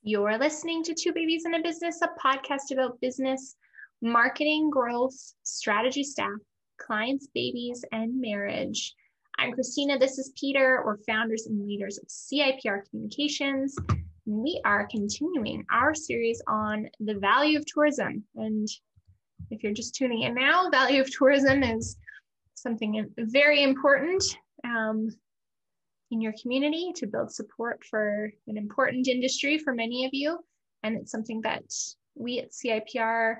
You're listening to Two Babies in a Business, a podcast about business, marketing, growth, strategy, staff, clients, babies, and marriage. I'm Christina. This is Peter. We're founders and leaders of CIPR Communications. We are continuing our series on the value of tourism. And if you're just tuning in now, value of tourism is something very important in your community to build support for an important industry for many of you. And it's something that we at CIPR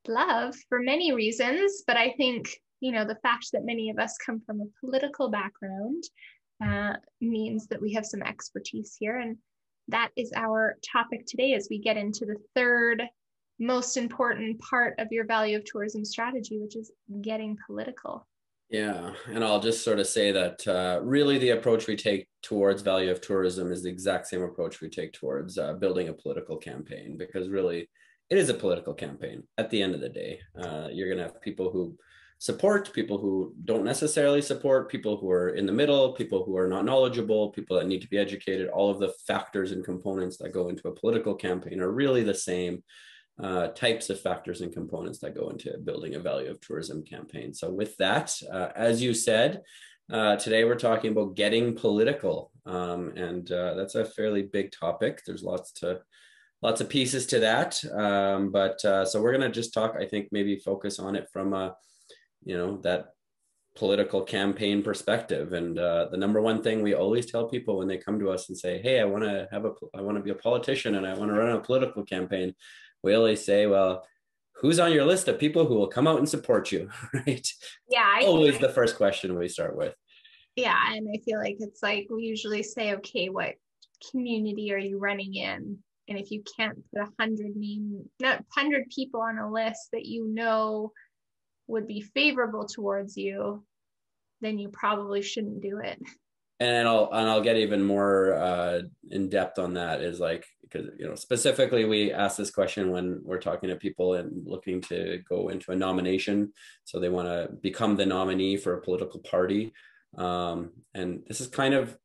love for many reasons. But I think, the fact that many of us come from a political background means that we have some expertise here. And that is our topic today as we get into the third most important part of your value of tourism strategy, which is getting political. Yeah, and I'll just sort of say that really the approach we take towards value of tourism is the exact same approach we take towards building a political campaign, because really it is a political campaign at the end of the day. You're going to have people who support, people who don't necessarily support, people who are in the middle, people who are not knowledgeable, people that need to be educated. All of the factors and components that go into a political campaign are really the same types of factors and components that go into building a value of tourism campaign. So with that, as you said, today we're talking about getting political, and that's a fairly big topic. There's lots of pieces to that, but so we're going to just talk, I think, maybe focus on it from that political campaign perspective. And the number one thing we always tell people when they come to us and say, hey, I want to be a politician and I want to run a political campaign, we always say, well, who's on your list of people who will come out and support you, right? Yeah. Always the first question we start with. Yeah. And I feel like it's like we usually say, okay, what community are you running in? And if you can't put 100 people on a list that would be favorable towards you, then you probably shouldn't do it. And I'll get even more in depth on that, is like, because specifically we ask this question when we're talking to people and looking to go into a nomination, so they want to become the nominee for a political party, and this is kind of,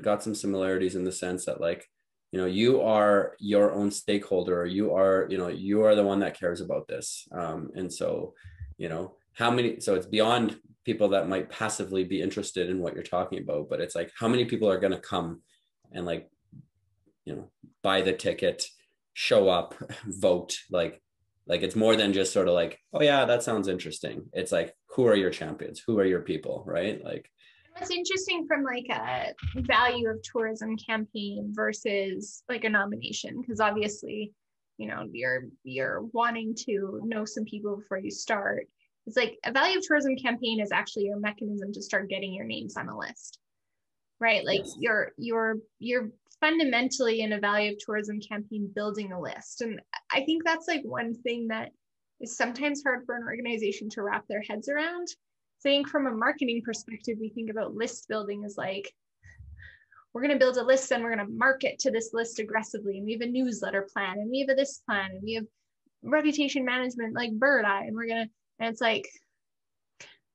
got some similarities in the sense that, like, you are your own stakeholder, or you are the one that cares about this, and so so it's beyond people that might passively be interested in what you're talking about, but it's like, how many people are going to come and buy the ticket, show up, vote? Like it's more than just sort of like, oh yeah, that sounds interesting. It's like, who are your champions? Who are your people, right? Like, what's interesting from like a value of tourism campaign versus like a nomination, because obviously, you're wanting to know some people before you start. It's like a value of tourism campaign is actually a mechanism to start getting your names on a list, right? Like yes. You're fundamentally in a value of tourism campaign building a list. And I think that's like one thing that is sometimes hard for an organization to wrap their heads around. So I think from a marketing perspective, we think about list building as like, we're going to build a list and we're going to market to this list aggressively. And we have a newsletter plan, and we have this plan, and we have reputation management like Bird Eye, and it's like,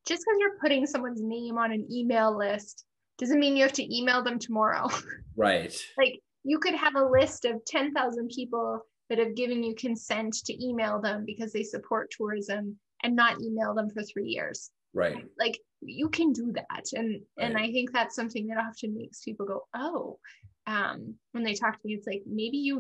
just because you're putting someone's name on an email list doesn't mean you have to email them tomorrow. Right. Like, you could have a list of 10,000 people that have given you consent to email them because they support tourism, and not email them for 3 years. Right. Like, you can do that. And I think that's something that often makes people go, oh, when they talk to me, it's like, maybe,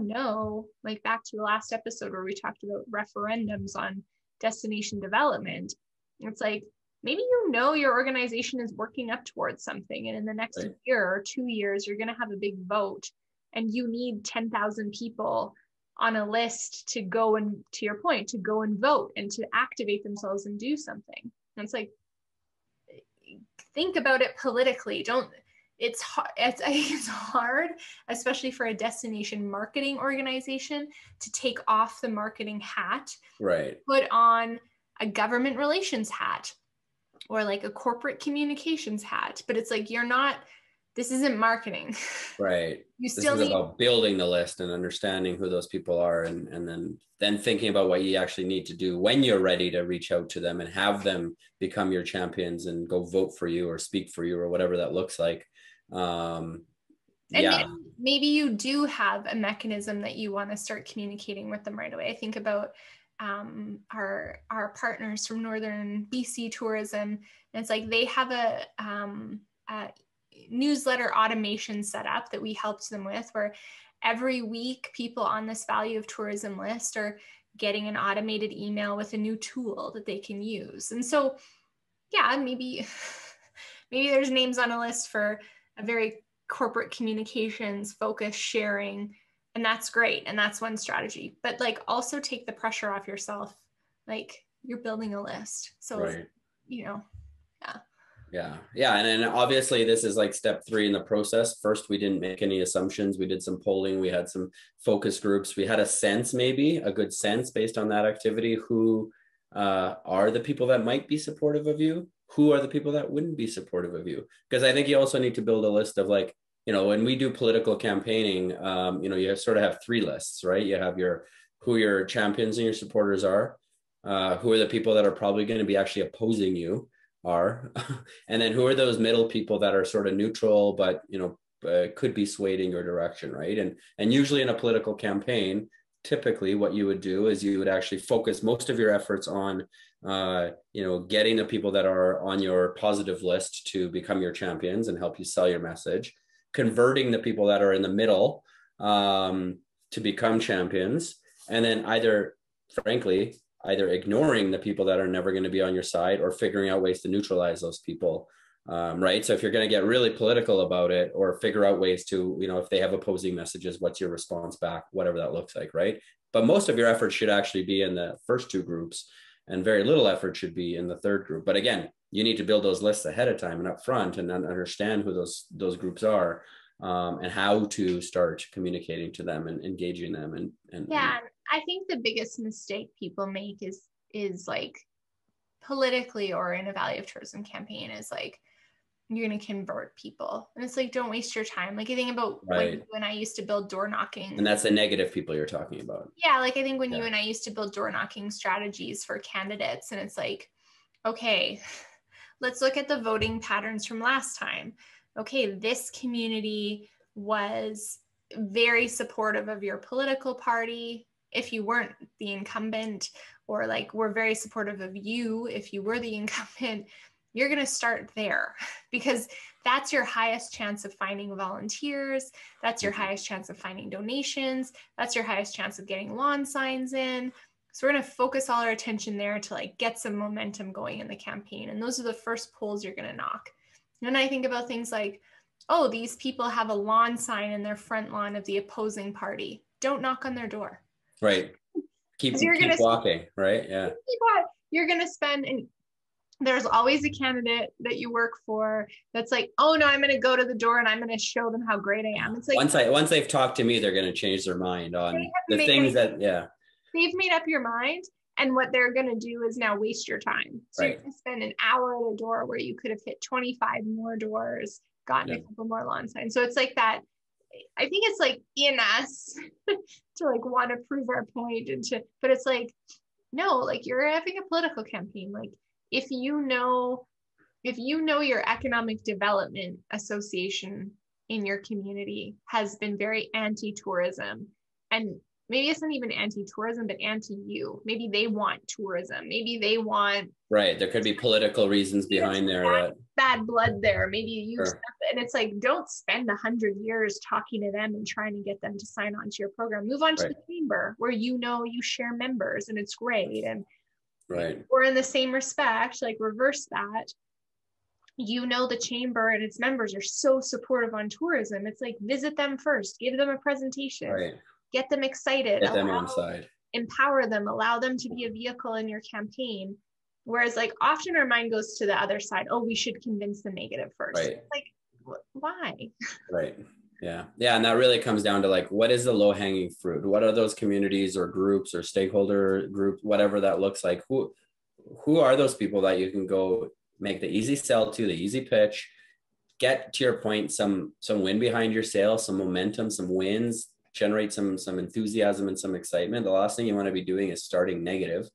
like back to the last episode where we talked about referendums on destination development. It's like, maybe your organization is working up towards something, and in the next year or 2 years, you're going to have a big vote, and you need 10,000 people on a list to go and, to your point, to go and vote and to activate themselves and do something. And it's like, think about it politically. It's hard, especially for a destination marketing organization, to take off the marketing hat, right? Put on a government relations hat, or like a corporate communications hat. But it's like, you're not this isn't marketing. Right. You This still is need, about building the list and understanding who those people are, and then thinking about what you actually need to do when you're ready to reach out to them and have them become your champions and go vote for you or speak for you or whatever that looks like. and Yeah. maybe you do have a mechanism that you want to start communicating with them right away. I think about our partners from Northern BC Tourism, and it's like they have a newsletter automation set up that we helped them with, where every week people on this value of tourism list are getting an automated email with a new tool that they can use. And so, yeah, maybe there's names on a list for a very corporate communications focus sharing, and that's great, and that's one strategy. But like, also take the pressure off yourself. Like, you're building a list, so Right. yeah. Yeah. And then obviously this is like step 3 in the process. First, we didn't make any assumptions. We did some polling. We had some focus groups. We had a sense, maybe a good sense based on that activity, who are the people that might be supportive of you? Who are the people that wouldn't be supportive of you? Because I think you also need to build a list of, like, when we do political campaigning, you sort of have 3 lists, right? You have who your champions and your supporters are, who are the people that are probably going to be actually opposing you are, and then who are those middle people that are sort of neutral, but could be swayed in your direction, right? And usually in a political campaign, typically what you would do is you would actually focus most of your efforts on getting the people that are on your positive list to become your champions and help you sell your message, converting the people that are in the middle to become champions, and then either ignoring the people that are never going to be on your side, or figuring out ways to neutralize those people. Right. So if you're going to get really political about it, or figure out ways to, if they have opposing messages, what's your response back, whatever that looks like. Right. But most of your effort should actually be in the first 2 groups, and very little effort should be in the 3rd group. But again, you need to build those lists ahead of time and up front, and then understand who those groups are, and how to start communicating to them and engaging them. And I think the biggest mistake people make is like, politically or in a value of tourism campaign, is like, you're going to convert people, and it's like, don't waste your time. Like, I think about when I used to build door knocking, and that's the negative people you're talking about. Yeah, like I think when you and I used to build door knocking strategies for candidates, and it's like, okay, let's look at the voting patterns from last time. Okay, this community was very supportive of your political party if you weren't the incumbent, or like, we're very supportive of you if you were the incumbent. You're going to start there, because that's your highest chance of finding volunteers. That's your highest chance of finding donations. That's your highest chance of getting lawn signs in. So we're going to focus all our attention there to like get some momentum going in the campaign. And those are the first polls you're going to knock. And then I think about things like, oh, these people have a lawn sign in their front lawn of the opposing party. Don't knock on their door. Right. Keep walking, right? Yeah. You're going to spend, and there's always a candidate that you work for that's like, oh no, I'm going to go to the door and I'm going to show them how great I am. It's like, once they've talked to me, they're going to change their mind on the things that, they've made up your mind. And what they're going to do is now waste your time. So you're going to spend an hour at a door where you could have hit 25 more doors, gotten a couple more lawn signs. So it's like that. I think it's like in us to like want to prove our point, but it's like, no, like, you're having a political campaign. Like, if you know your economic development association in your community has been very anti-tourism, and maybe it's not even anti-tourism, but anti-you. Maybe they want tourism. Maybe they want... Right. There could be political reasons behind there. Bad blood there. Maybe you... Sure. And it's like, don't spend 100 years talking to them and trying to get them to sign on to your program. Move on to the chamber, where you share members and it's great. And or in the same respect, like, reverse that. The chamber and its members are so supportive on tourism. It's like, visit them first. Give them a presentation. Get them excited, get them on side, empower them, allow them to be a vehicle in your campaign. Whereas like often our mind goes to the other side. Oh, we should convince the negative first. Like, why? Yeah. And that really comes down to like, what is the low hanging fruit? What are those communities or groups or stakeholder groups, whatever that looks like? Who are those people that you can go make the easy sell to, the easy pitch, get, to your point, some wind behind your sail, some momentum, some wins, generate some enthusiasm and some excitement. The last thing you want to be doing is starting negative.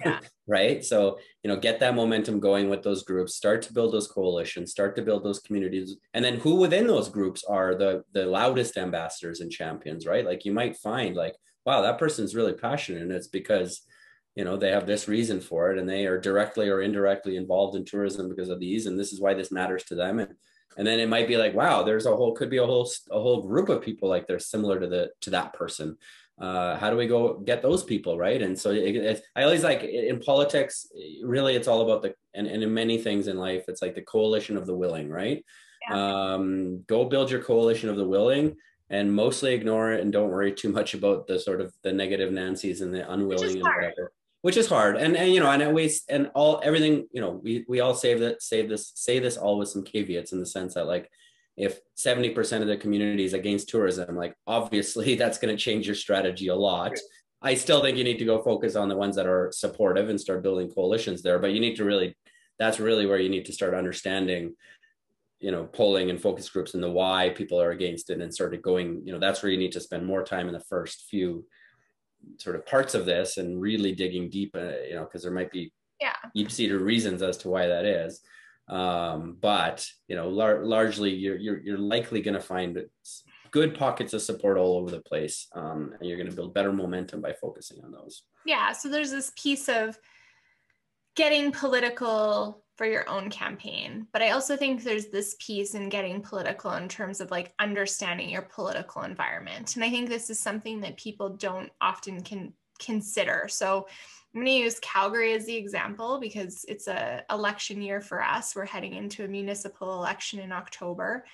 Yeah. Right. So, get that momentum going with those groups, start to build those coalitions, start to build those communities. And then who within those groups are the loudest ambassadors and champions, right? Like you might find like, wow, that person's really passionate. And it's because, they have this reason for it, and they are directly or indirectly involved in tourism because of these. And this is why this matters to them. And then it might be like, wow, could be a whole group of people like they're similar to that person. How do we go get those people, right? And so I always like in politics, really, it's all about and in many things in life, it's like the coalition of the willing, right? Yeah. Go build your coalition of the willing, and mostly ignore it and don't worry too much about the sort of the negative Nancy's and the unwilling and whatever. Which is hard, and everything. We all say this all with some caveats in the sense that like, if 70% of the community is against tourism, like obviously that's going to change your strategy a lot. I still think you need to go focus on the ones that are supportive and start building coalitions there. But you need to that's really where you need to start understanding, polling and focus groups and the why people are against it, and start going. That's where you need to spend more time in the first few sort of parts of this and really digging deep, because there might be deep-seated reasons as to why that is. But largely you're likely going to find good pockets of support all over the place, and you're going to build better momentum by focusing on those. Yeah. So there's this piece of getting political for your own campaign, but I also think there's this piece in getting political in terms of like understanding your political environment. And I think this is something that people don't often consider. So I'm going to use Calgary as the example because it's an election year for us. We're heading into a municipal election in October,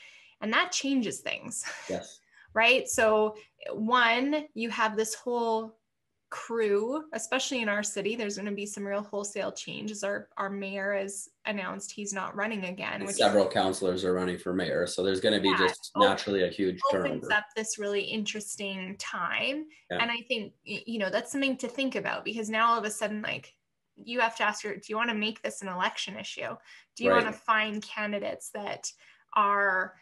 and that changes things. Yes. Right? So one, you have this whole crew, especially in our city, there's going to be some real wholesale changes. Our mayor has announced he's not running again. Several councillors are running for mayor. So there's going to be just naturally a huge turnover. Opens up this really interesting time. Yeah. And I think, that's something to think about, because now all of a sudden, like, you have to ask do you want to make this an election issue? Do you want to find candidates that are,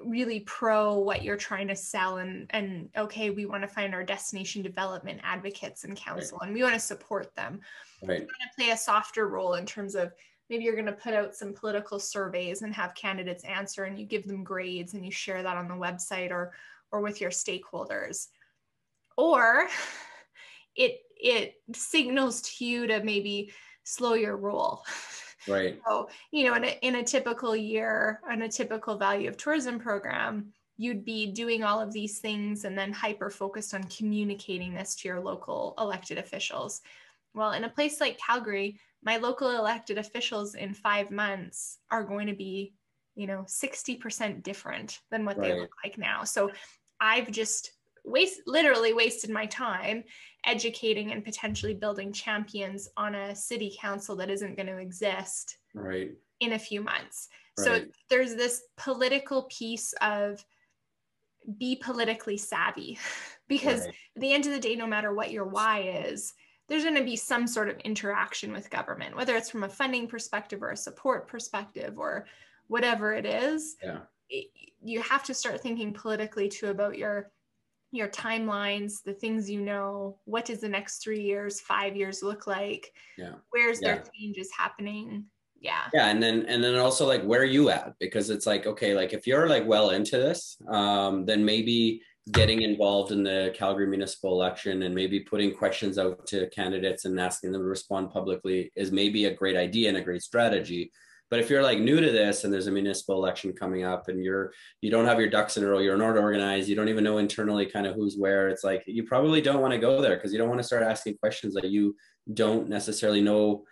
really pro what you're trying to sell, and okay, we want to find our destination development advocates and council, and we want to support them. Right. We're going to play a softer role in terms of maybe you're going to put out some political surveys and have candidates answer, and you give them grades and you share that on the website or with your stakeholders. Or it signals to you to maybe slow your roll. Right. So, in a typical year, on a typical value of tourism program, you'd be doing all of these things and then hyper-focused on communicating this to your local elected officials. Well, in a place like Calgary, my local elected officials in 5 months are going to be, 60% different than what they look like now. So I've just literally wasted my time educating and potentially building champions on a city council that isn't going to exist in a few months. So there's this political piece of be politically savvy, because at the end of the day, no matter what your why is, there's going to be some sort of interaction with government, whether it's from a funding perspective or a support perspective or whatever it is. You have to start thinking politically too about your timelines, the things what does the next 3 years, 5 years look like? Where's there changes happening? And then also like, where are you at? Because it's like, okay, like if you're like well into this, then maybe getting involved in the Calgary municipal election and maybe putting questions out to candidates and asking them to respond publicly is maybe a great idea and a great strategy. But if you're like new to this and there's a municipal election coming up and you don't have your ducks in a row, you're not organized, you don't even know internally kind of who's where, it's like, you probably don't want to go there, because you don't want to start asking questions that you don't necessarily know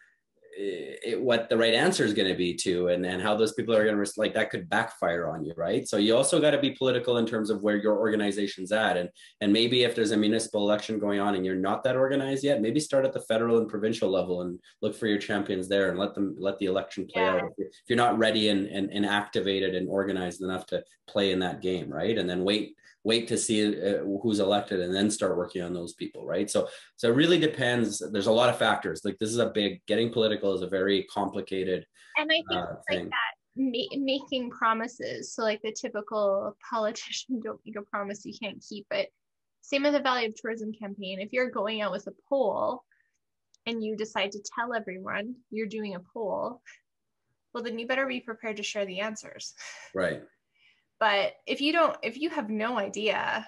what the right answer is going to be to, and how those people are going to like, that could backfire on you, right? So you also got to be political in terms of where your organization's at, and maybe if there's a municipal election going on and you're not that organized yet, maybe start at the federal and provincial level and look for your champions there and let the election play out if you're not ready and activated and organized enough to play in that game, right? And then wait to see who's elected and then start working on those people, right? So it really depends. There's a lot of factors. Like, this is getting political is a very complicated and I think thing. Like making promises. So like the typical politician, don't make a promise you can't keep. But same with the Value of Tourism campaign. If you're going out with a poll and you decide to tell everyone you're doing a poll, well, then you better be prepared to share the answers. Right. But if you have no idea,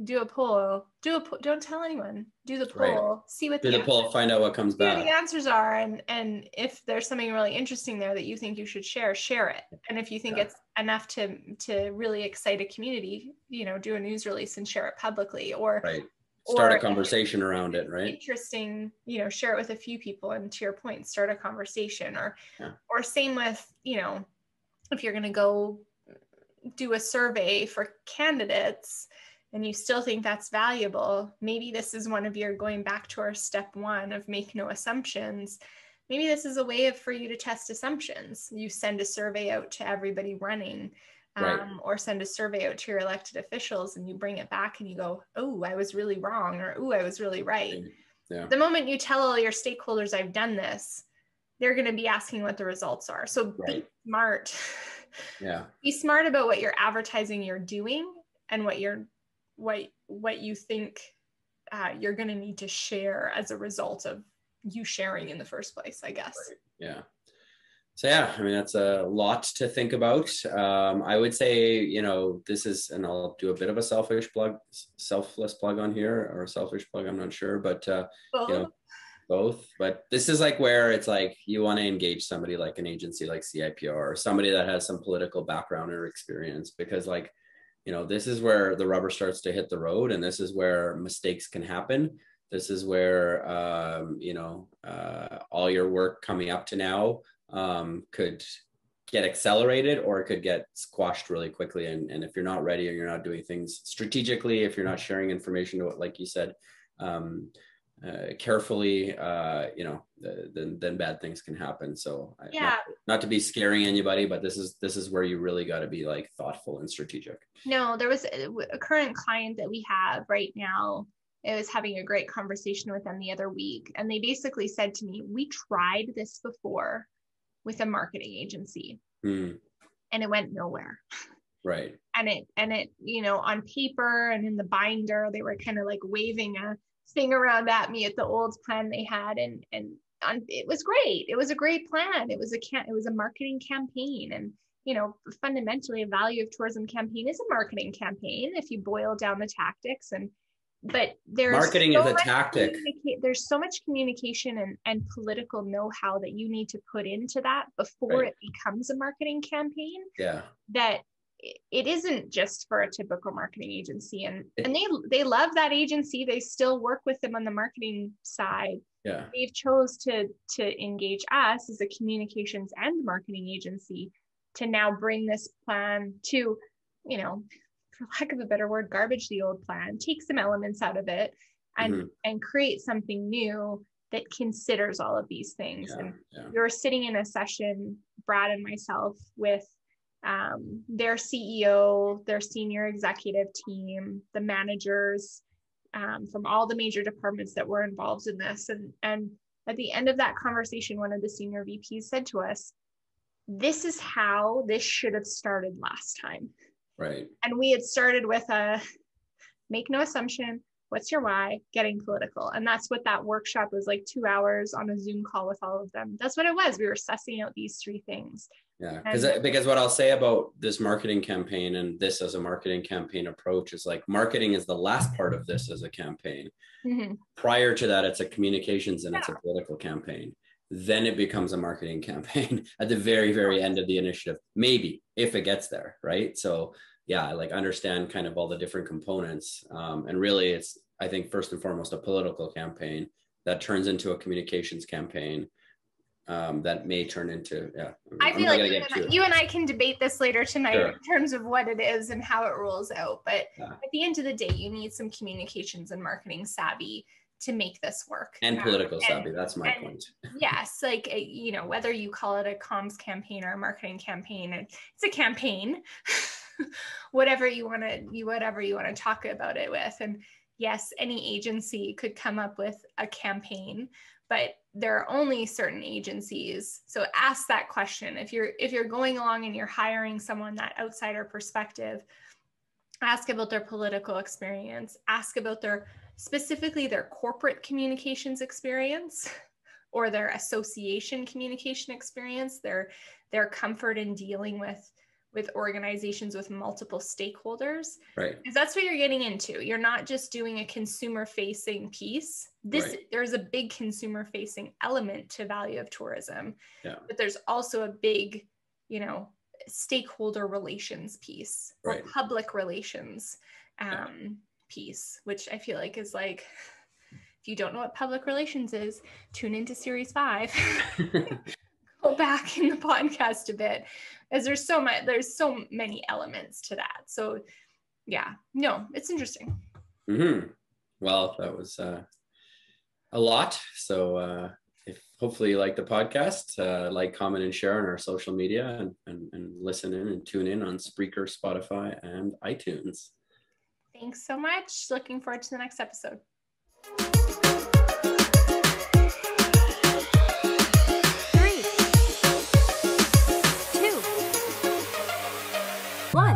do a poll, don't tell anyone, do the poll, Right. see what do the poll, find out what comes back. The answers are, and if there's something really interesting there that you think you should share it. And if you think it's enough to really excite a community, do a news release and share it publicly, or right. Start a conversation around it, right? Interesting, share it with a few people, and to your point, start a conversation, or same with, if you're going to go do a survey for candidates and you still think that's valuable, maybe this is one of your, going back to our step 1 of make no assumptions. Maybe this is a way for you to test assumptions. You send a survey out to everybody running, or send a survey out to your elected officials, and you bring it back and you go, oh, I was really wrong, or oh, I was really right. Yeah. The moment you tell all your stakeholders I've done this, they're going to be asking what the results are. So be smart. Yeah. Be smart about what you're advertising you're doing, and what you think you're going to need to share as a result of you sharing in the first place, I guess. Right. Yeah. So yeah, I mean, that's a lot to think about. I would say, this is, and I'll do a bit of a selfless plug on here, or a selfish plug, I'm not sure, but both. But this is like where it's like you want to engage somebody like an agency like CIPR, or somebody that has some political background or experience, because like, this is where the rubber starts to hit the road, and this is where mistakes can happen. This is where, all your work coming up to now could get accelerated, or it could get squashed really quickly. And if you're not ready, or you're not doing things strategically, if you're not sharing information, like you said, carefully, then bad things can happen. So not to be scaring anybody, but this is where you really got to be like thoughtful and strategic. No, there was a current client that we have right now. I was having a great conversation with them the other week, and they basically said to me, we tried this before with a marketing agency and it went nowhere. Right. And it, on paper and in the binder, they were kind of like waving a thing around at me at the old plan they had. And it was great. It was a great plan. It was a marketing campaign. And, fundamentally a Value of Tourism campaign is a marketing campaign if you boil down the tactics. But there's marketing is a tactic. There's so much communication and political know-how that you need to put into that before it becomes a marketing campaign. Yeah. That it isn't just for a typical marketing agency, and they love that agency. They still work with them on the marketing side. Yeah. They've chose to engage us as a communications and marketing agency to now bring this plan to, for lack of a better word, garbage the old plan, take some elements out of it, and create something new that considers all of these things. You're sitting in a session, Brad and myself, with their CEO, their senior executive team, the managers from all the major departments that were involved in this. And at the end of that conversation, one of the senior VPs said to us, this is how this should have started last time. Right. And we had started with a make no assumption, what's your why, getting political. And that's what that workshop was like, 2 hours on a Zoom call with all of them. That's what it was. We were sussing out these 3 things. Yeah, because what I'll say about this marketing campaign and this as a marketing campaign approach is like marketing is the last part of this as a campaign. Prior to that, it's a communications and it's a political campaign. Then it becomes a marketing campaign at the very, very end of the initiative, maybe if it gets there, right? So yeah, like understand kind of all the different components. And really it's, I think, first and foremost, a political campaign that turns into a communications campaign. That may turn into, I feel like you and I can debate this later tonight in terms of what it is and how it rolls out. But at the end of the day, you need some communications and marketing savvy to make this work. And political savvy, that's my point. Yes, like, whether you call it a comms campaign or a marketing campaign, it's a campaign, whatever you want to talk about it with. And yes, any agency could come up with a campaign, but there are only certain agencies. So ask that question. If you're going along and you're hiring someone, that outsider perspective, ask about their political experience, ask about specifically their corporate communications experience or their association communication experience, their comfort in dealing with organizations with multiple stakeholders. Right. Because that's what you're getting into. You're not just doing a consumer facing piece. There's a big consumer facing element to value of tourism, but there's also a big, stakeholder relations piece or public relations piece, which I feel like is like, if you don't know what public relations is, tune into series 5. Go back in the podcast a bit, as there's so many elements to that. So it's interesting. Mm-hmm. Well, that was a lot. So if hopefully you like the podcast, like, comment, and share on our social media, and listen in and tune in on Spreaker, Spotify, and iTunes. Thanks so much. Looking forward to the next episode. 3, 2, 1.